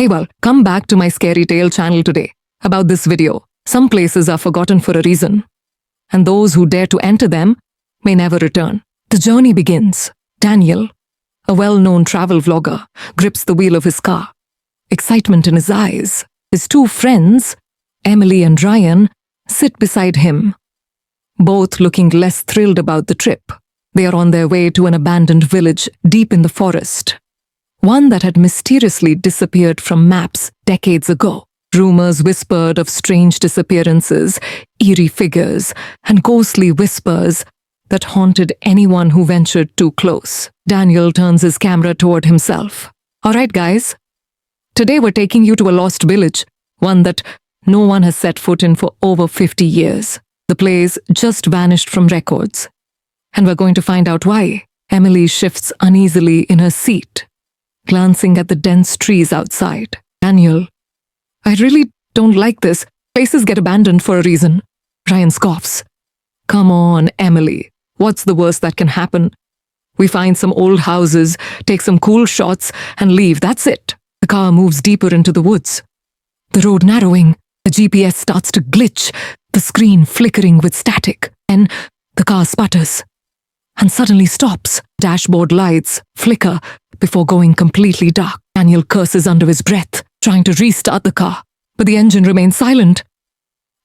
Hey well, come back to my Scary Tale channel today. About this video, some places are forgotten for a reason, and those who dare to enter them may never return. The journey begins. Daniel, a well-known travel vlogger, grips the wheel of his car. Excitement in his eyes. His two friends, Emily and Ryan, sit beside him, both looking less thrilled about the trip. They are on their way to an abandoned village deep in the forest, one that had mysteriously disappeared from maps decades ago. Rumors whispered of strange disappearances, eerie figures, and ghostly whispers that haunted anyone who ventured too close. Daniel turns his camera toward himself. All right, guys. Today we're taking you to a lost village, one that no one has set foot in for over 50 years. The place just vanished from records. And we're going to find out why. Emily shifts uneasily in her seat, glancing at the dense trees outside. Daniel, I really don't like this. Places get abandoned for a reason. Ryan scoffs. Come on, Emily. What's the worst that can happen? We find some old houses, take some cool shots, and leave. That's it. The car moves deeper into the woods. The road narrowing. The GPS starts to glitch, the screen flickering with static. Then the car sputters and suddenly stops. Dashboard lights flicker before going completely dark. Daniel curses under his breath, trying to restart the car, but the engine remains silent.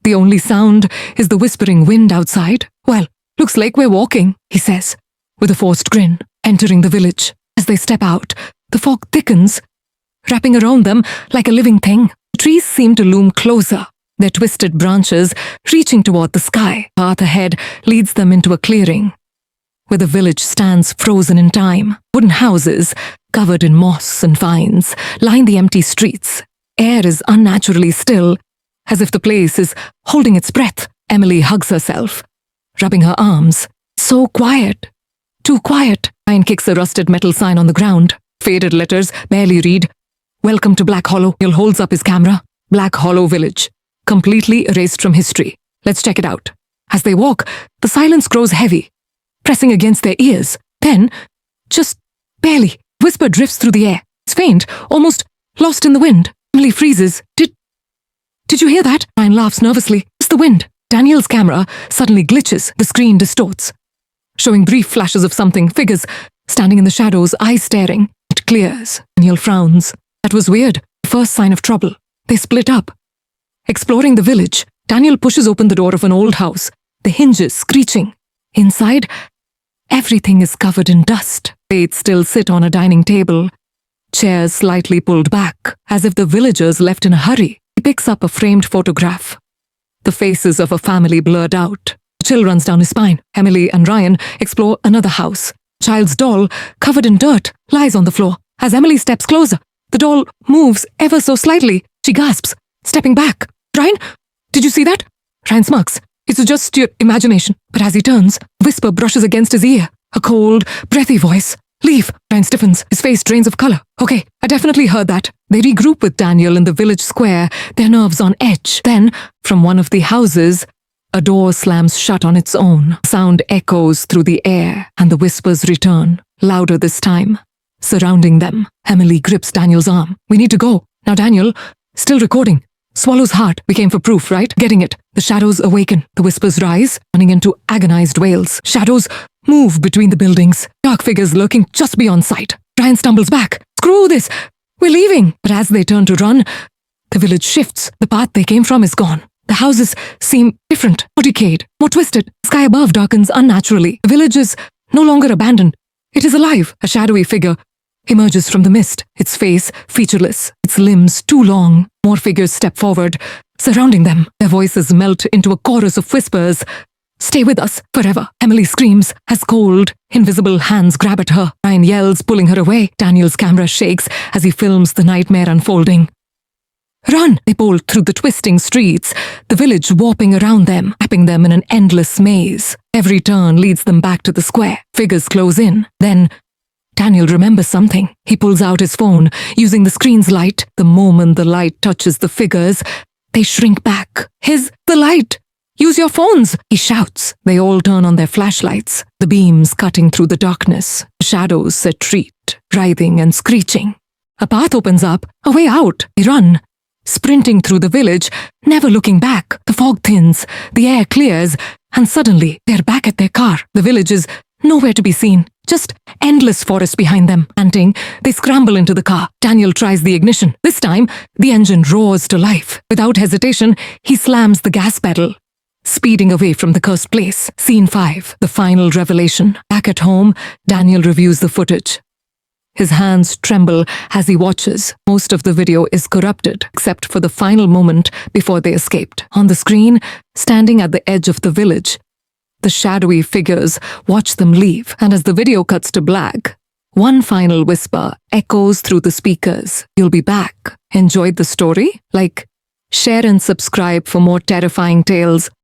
The only sound is the whispering wind outside. Well, looks like we're walking, he says, with a forced grin. Entering the village. As they step out, the fog thickens, wrapping around them like a living thing. The trees seem to loom closer, their twisted branches reaching toward the sky. The path ahead leads them into a clearing, where the village stands frozen in time. Wooden houses, covered in moss and vines, line the empty streets. Air is unnaturally still, as if the place is holding its breath. Emily hugs herself, rubbing her arms. So quiet. Too quiet. Ryan kicks a rusted metal sign on the ground. Faded letters barely read. Welcome to Blackhollow. He holds up his camera. Blackhollow Village. Completely erased from history. Let's check it out. As they walk, the silence grows heavy, pressing against their ears. Then, just barely, whisper drifts through the air. It's faint, almost lost in the wind. Emily freezes. Did you hear that? Ryan laughs nervously. It's the wind. Daniel's camera suddenly glitches. The screen distorts, showing brief flashes of something. Figures standing in the shadows, eyes staring. It clears. Daniel frowns. That was weird. First sign of trouble. They split up. Exploring the village, Daniel pushes open the door of an old house, the hinges screeching. Inside, everything is covered in dust. Plates still sit on a dining table, chairs slightly pulled back, as if the villagers left in a hurry. He picks up a framed photograph, the faces of a family blurred out. A chill runs down his spine. Emily and Ryan explore another house. A child's doll, covered in dirt, lies on the floor. As Emily steps closer, the doll moves ever so slightly. She gasps, stepping back. Ryan, did you see that? Ryan smirks. It's just your imagination. But as he turns, a whisper brushes against his ear. A cold, breathy voice. Leave. Ryan stiffens. His face drains of color. Okay, I definitely heard that. They regroup with Daniel in the village square, their nerves on edge. Then, from one of the houses, a door slams shut on its own. Sound echoes through the air, and the whispers return, louder this time. Surrounding them, Emily grips Daniel's arm. We need to go. Now Daniel, still recording, swallows hard. We came for proof, right? Getting it. The shadows awaken. The whispers rise, turning into agonized wails. Shadows move between the buildings, dark figures lurking just beyond sight. Ryan stumbles back. Screw this! We're leaving! But as they turn to run, the village shifts. The path they came from is gone. The houses seem different, more decayed, more twisted. The sky above darkens unnaturally. The village is no longer abandoned. It is alive. A shadowy figure emerges from the mist, its face featureless, its limbs too long. More figures step forward, surrounding them. Their voices melt into a chorus of whispers. Stay with us forever. Emily screams as cold, invisible hands grab at her. Ryan yells, pulling her away. Daniel's camera shakes as he films the nightmare unfolding. Run! They bolt through the twisting streets, the village warping around them, wrapping them in an endless maze. Every turn leads them back to the square. Figures close in. Then Daniel remembers something. He pulls out his phone, using the screen's light. The moment the light touches the figures, they shrink back. The light! Use your phones! He shouts. They all turn on their flashlights, the beams cutting through the darkness. The shadows set retreat, writhing and screeching. A path opens up, a way out. They run, sprinting through the village, never looking back. The fog thins, the air clears, and suddenly they're back at their car. The village is nowhere to be seen. Just endless forest behind them. Panting, they scramble into the car. Daniel tries the ignition. This time, the engine roars to life. Without hesitation, he slams the gas pedal, speeding away from the cursed place. Scene 5. The final revelation. Back at home, Daniel reviews the footage. His hands tremble as he watches. Most of the video is corrupted, except for the final moment before they escaped. On the screen, standing at the edge of the village, the shadowy figures watch them leave, and as the video cuts to black, one final whisper echoes through the speakers. You'll be back. Enjoyed the story? Like, share and subscribe for more terrifying tales